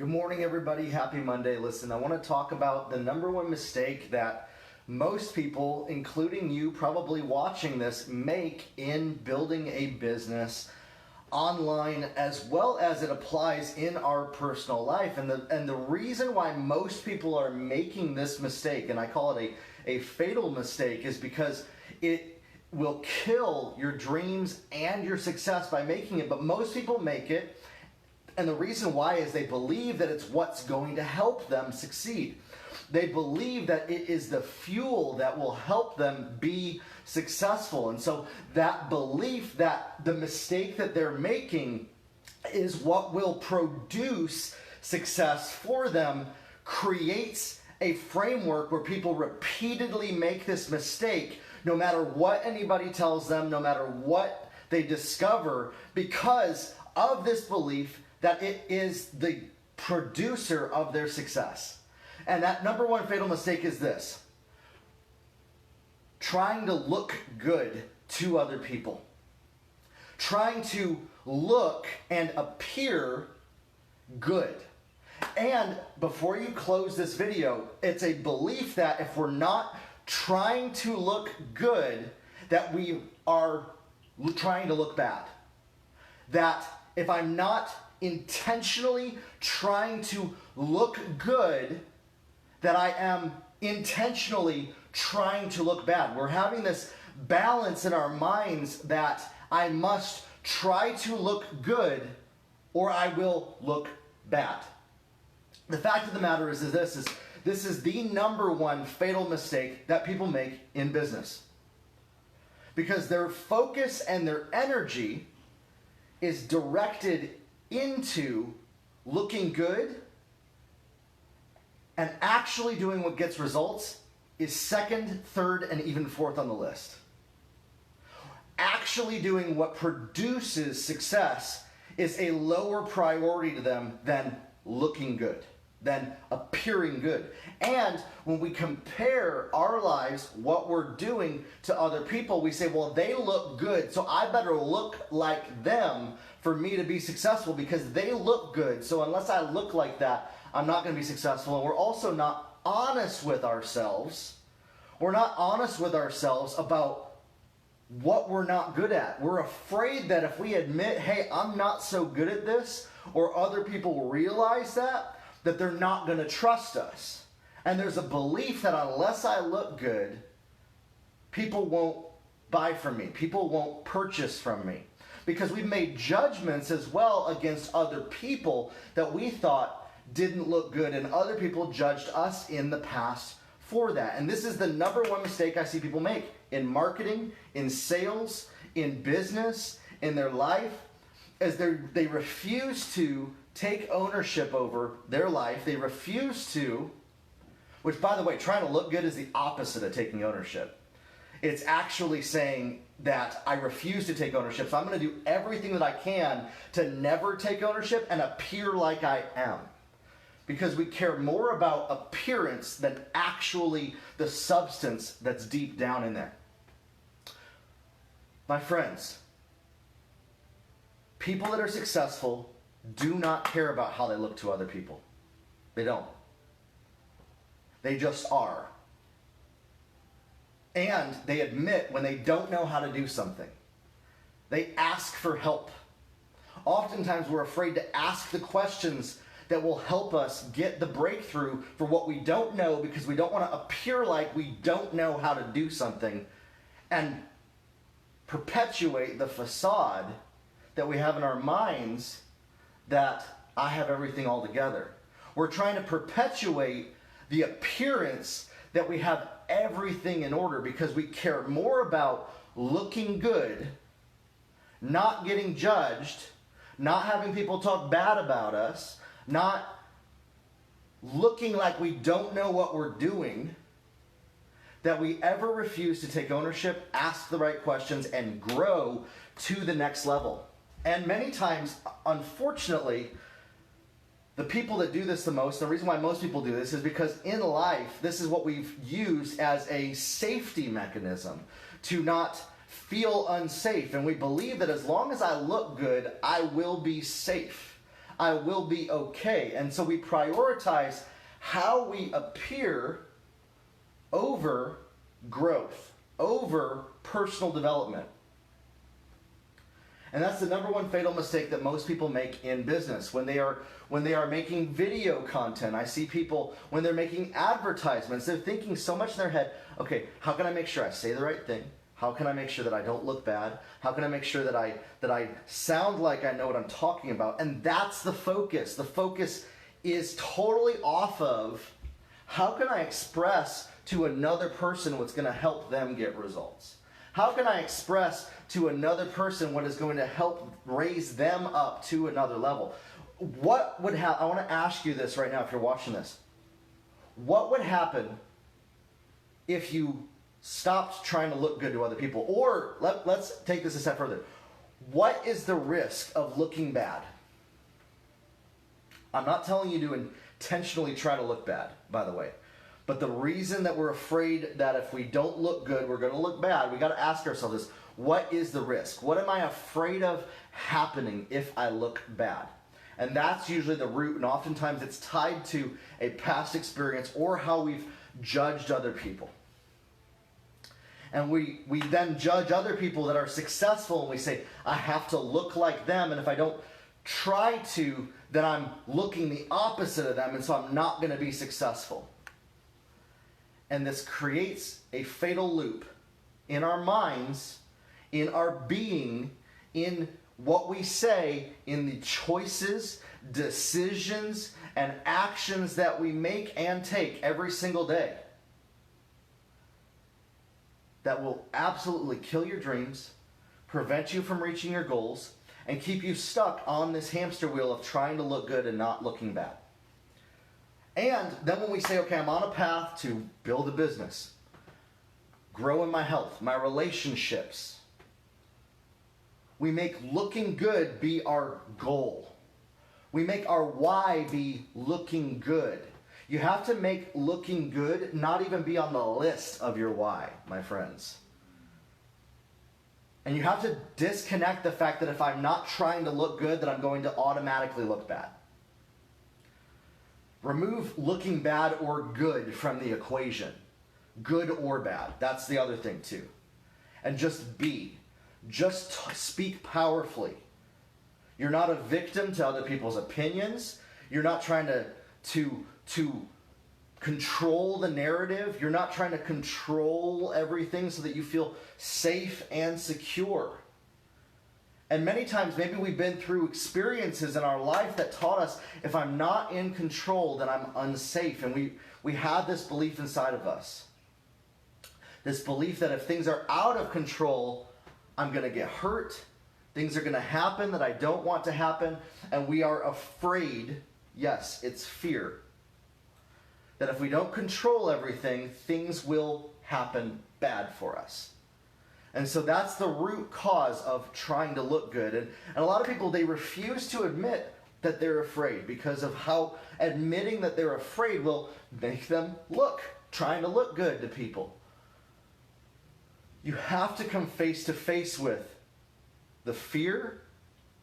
Good morning, everybody. Happy Monday. Listen, I want to talk about the number one mistake that most people, including you probably watching this, make in building a business online, as well as it applies in our personal life. And the reason why most people are making this mistake, and I call it a fatal mistake, is because it will kill your dreams and your success by making it. But most people make it, and the reason why is they believe that it's what's going to help them succeed. They believe that it is the fuel that will help them be successful. And so that belief that the mistake that they're making is what will produce success for them creates a framework where people repeatedly make this mistake, no matter what anybody tells them, no matter what they discover, because of this belief that it is the producer of their success. And that number one fatal mistake is this: trying to look good to other people. Trying to look and appear good. And before you close this video, it's a belief that if we're not trying to look good, that we are trying to look bad. That if I'm not intentionally trying to look good, that I am intentionally trying to look bad. We're having this balance in our minds that I must try to look good or I will look bad. The fact of the matter is this is the number one fatal mistake that people make in business. Because their focus and their energy is directed into looking good, and actually doing what gets results is second, third, and even fourth on the list. Actually doing what produces success is a lower priority to them than looking good, than appearing good. And when we compare our lives, what we're doing to other people, we say, well, they look good, so I better look like them for me to be successful because they look good. So unless I look like that, I'm not going to be successful. And we're also not honest with ourselves. We're not honest with ourselves about what we're not good at. We're afraid that if we admit, hey, I'm not so good at this, or other people will realize that they're not going to trust us. And there's a belief that unless I look good, people won't buy from me. People won't purchase from me. Because we've made judgments as well against other people that we thought didn't look good, and other people judged us in the past for that. And this is the number one mistake I see people make in marketing, in sales, in business, in their life, as they refuse to take ownership over their life. They refuse to, which, by the way, trying to look good is the opposite of taking ownership. It's actually saying that I refuse to take ownership, so I'm going to do everything that I can to never take ownership and appear like I am. Because we care more about appearance than actually the substance that's deep down in there. My friends, people that are successful do not care about how they look to other people. They don't. They just are. And they admit when they don't know how to do something. They ask for help. Oftentimes we're afraid to ask the questions that will help us get the breakthrough for what we don't know, because we don't want to appear like we don't know how to do something and perpetuate the facade that we have in our minds that I have everything all together. We're trying to perpetuate the appearance that we have everything in order because we care more about looking good, not getting judged, not having people talk bad about us, not looking like we don't know what we're doing, that we ever refuse to take ownership, ask the right questions, and grow to the next level. And many times, unfortunately, the people that do this the most, the reason why most people do this is because in life, this is what we've used as a safety mechanism to not feel unsafe. And we believe that as long as I look good, I will be safe. I will be okay. And so we prioritize how we appear over growth, over personal development. And that's the number one fatal mistake that most people make in business. When they are making video content, I see people, when they're making advertisements, they're thinking so much in their head, okay, how can I make sure I say the right thing? How can I make sure that I don't look bad? How can I make sure that I sound like I know what I'm talking about? And that's the focus. The focus is totally off of how can I express to another person what's going to help them get results? How can I express to another person what is going to help raise them up to another level? What would happen? I want to ask you this right now if you're watching this. What would happen if you stopped trying to look good to other people? Or let's take this a step further. What is the risk of looking bad? I'm not telling you to intentionally try to look bad, by the way. But the reason that we're afraid that if we don't look good, we're going to look bad, we got to ask ourselves this: what is the risk? What am I afraid of happening if I look bad? And that's usually the root, and oftentimes it's tied to a past experience or how we've judged other people. And we then judge other people that are successful, and we say, I have to look like them, and if I don't try to, then I'm looking the opposite of them, and so I'm not going to be successful. And this creates a fatal loop in our minds, in our being, in what we say, in the choices, decisions, and actions that we make and take every single day, that will absolutely kill your dreams, prevent you from reaching your goals, and keep you stuck on this hamster wheel of trying to look good and not looking bad. And then when we say, okay, I'm on a path to build a business, grow in my health, my relationships, we make looking good be our goal. We make our why be looking good. You have to make looking good not even be on the list of your why, my friends. And you have to disconnect the fact that if I'm not trying to look good, that I'm going to automatically look bad. Remove looking bad or good from the equation. Good or bad. That's the other thing too. And just be. Just speak powerfully. You're not a victim to other people's opinions. You're not trying to control the narrative. You're not trying to control everything so that you feel safe and secure. And many times, maybe we've been through experiences in our life that taught us, if I'm not in control, then I'm unsafe. And we have this belief inside of us. This belief that if things are out of control, I'm going to get hurt. Things are going to happen that I don't want to happen. And we are afraid, yes, it's fear, that if we don't control everything, things will happen bad for us. And so that's the root cause of trying to look good. And a lot of people, they refuse to admit that they're afraid because of how admitting that they're afraid will make them trying to look good to people. You have to come face to face with the fear,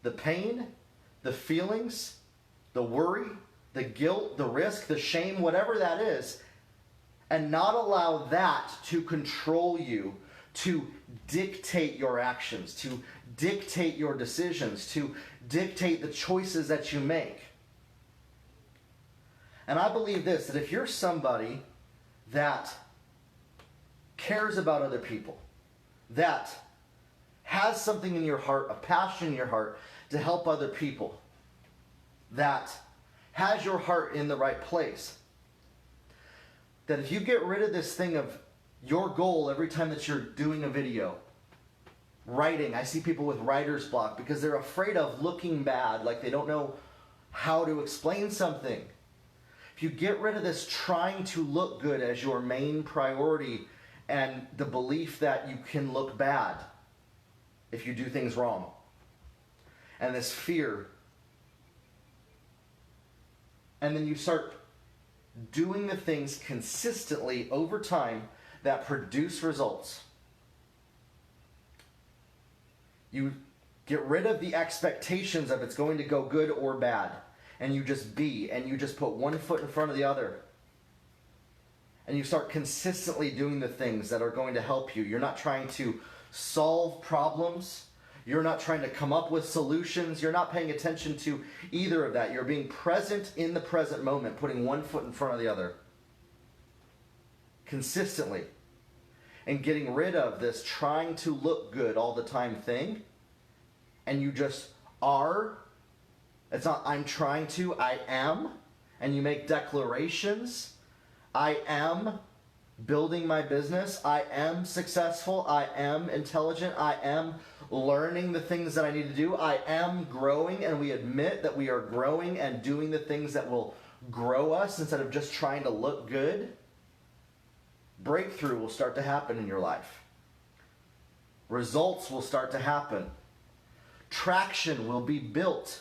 the pain, the feelings, the worry, the guilt, the risk, the shame, whatever that is, and not allow that to control you, to dictate your actions, to dictate your decisions, to dictate the choices that you make. And I believe this, that if you're somebody that cares about other people, that has something in your heart, a passion in your heart to help other people, that has your heart in the right place, that if you get rid of this thing of your goal every time that you're doing a video, writing, I see people with writer's block because they're afraid of looking bad, like they don't know how to explain something. If you get rid of this trying to look good as your main priority and the belief that you can look bad if you do things wrong, and this fear, and then you start doing the things consistently over time that produce results, you Get rid of the expectations of it's going to go good or bad. And you just be, and you just put one foot in front of the other. And you start consistently doing the things that are going to help you. You're not trying to solve problems. You're not trying to come up with solutions. You're not paying attention to either of that. You're being present in the present moment, putting one foot in front of the other. Consistently. And getting rid of this trying to look good all the time thing. And you just are. It's not I'm trying to, I am. And you make declarations. I am building my business. I am successful. I am intelligent. I am learning the things that I need to do. I am growing, and we admit that we are growing and doing the things that will grow us instead of just trying to look good. Breakthrough will start to happen in your life. Results will start to happen. Traction will be built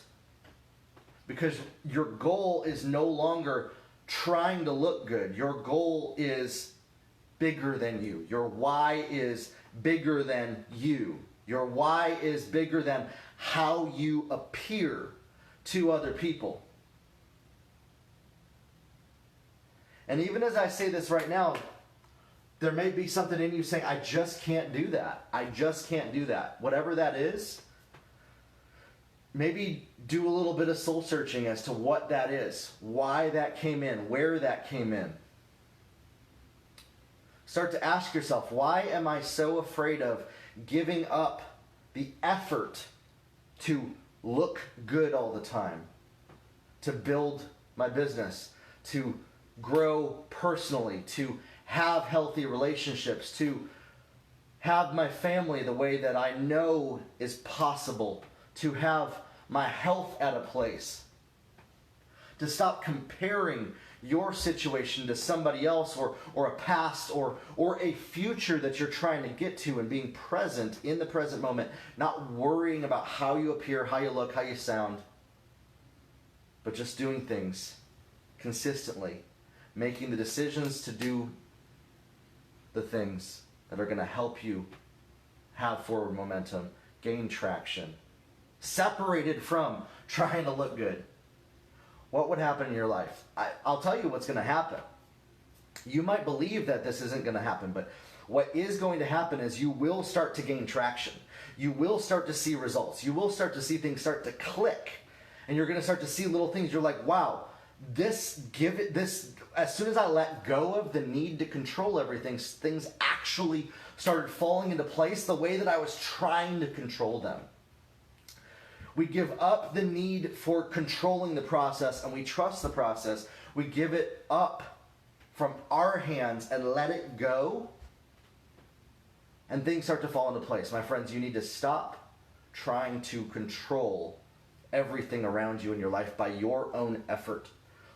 because your goal is no longer trying to look good. Your goal is bigger than you. Your why is bigger than you. Your why is bigger than how you appear to other people. And even as I say this right now, there may be something in you saying, I just can't do that. I just can't do that. Whatever that is, maybe do a little bit of soul searching as to what that is, why that came in, where that came in. Start to ask yourself, why am I so afraid of giving up the effort to look good all the time, to build my business, to grow personally, to have healthy relationships, to have my family the way that I know is possible, to have my health at a place, to stop comparing your situation to somebody else or a past or a future that you're trying to get to, and being present in the present moment, not worrying about how you appear, how you look, how you sound, but just doing things consistently, making the decisions to do the things that are going to help you have forward momentum, gain traction, separated from trying to look good. What would happen in your life? I'll tell you what's going to happen. You might believe that this isn't going to happen, but what is going to happen is you will start to gain traction. You will start to see results. You will start to see things start to click. And you're going to start to see little things. You're like, wow, this, as soon as I let go of the need to control everything, things actually started falling into place the way that I was trying to control them. We give up the need for controlling the process, and we trust the process. We give it up from our hands and let it go, and things start to fall into place. My friends, you need to stop trying to control everything around you in your life by your own effort.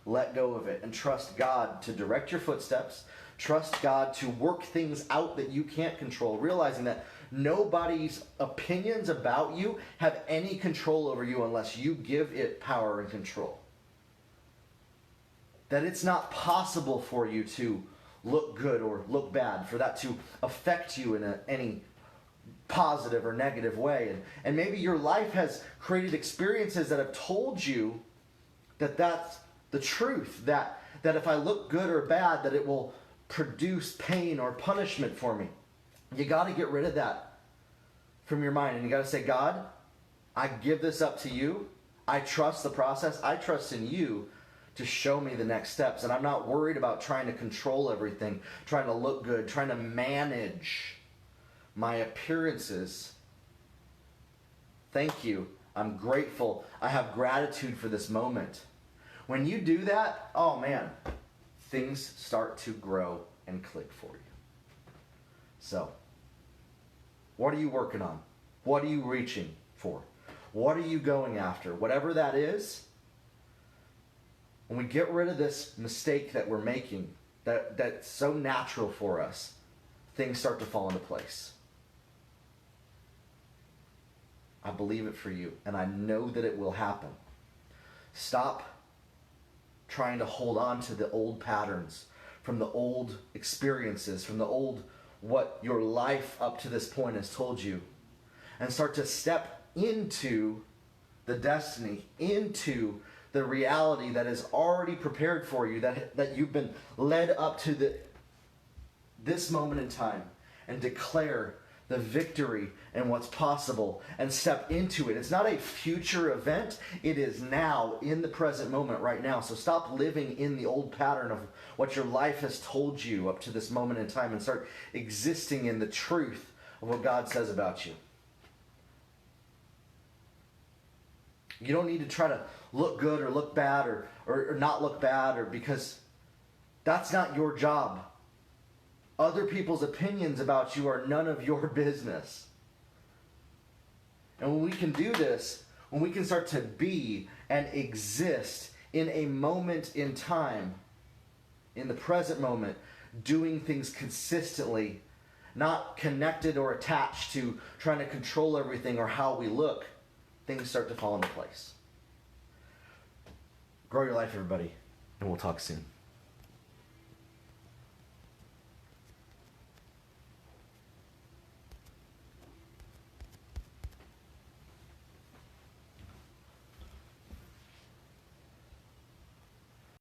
Let go of it and trust God to direct your footsteps. Trust God to work things out that you can't control, realizing that nobody's opinions about you have any control over you unless you give it power and control. That it's not possible for you to look good or look bad, for that to affect you in any positive or negative way. And maybe your life has created experiences that have told you that that's the truth, that if I look good or bad, that it will produce pain or punishment for me. You got to get rid of that from your mind, and you got to say, God, I give this up to you. I trust the process. I trust in you to show me the next steps, and I'm not worried about trying to control everything, trying to look good, trying to manage my appearances. Thank you. I'm grateful. I have gratitude for this moment. When you do that, oh man, things start to grow and click for you. So, what are you working on? What are you reaching for? What are you going after? Whatever that is, when we get rid of this mistake that we're making, that's so natural for us, things start to fall into place. I believe it for you, and I know that it will happen. Stop trying to hold on to the old patterns, from the old experiences, from the old what your life up to this point has told you, and start to step into the destiny, into the reality that is already prepared for you, that you've been led up to this moment in time, and declare the victory and what's possible and step into it. It's not a future event. It is now, in the present moment right now. So stop living in the old pattern of what your life has told you up to this moment in time and start existing in the truth of what God says about you. You don't need to try to look good or look bad or not look bad, or because that's not your job. Other people's opinions about you are none of your business. And when we can do this, when we can start to be and exist in a moment in time, in the present moment, doing things consistently, not connected or attached to trying to control everything or how we look, things start to fall into place. Grow your life, everybody, and we'll talk soon.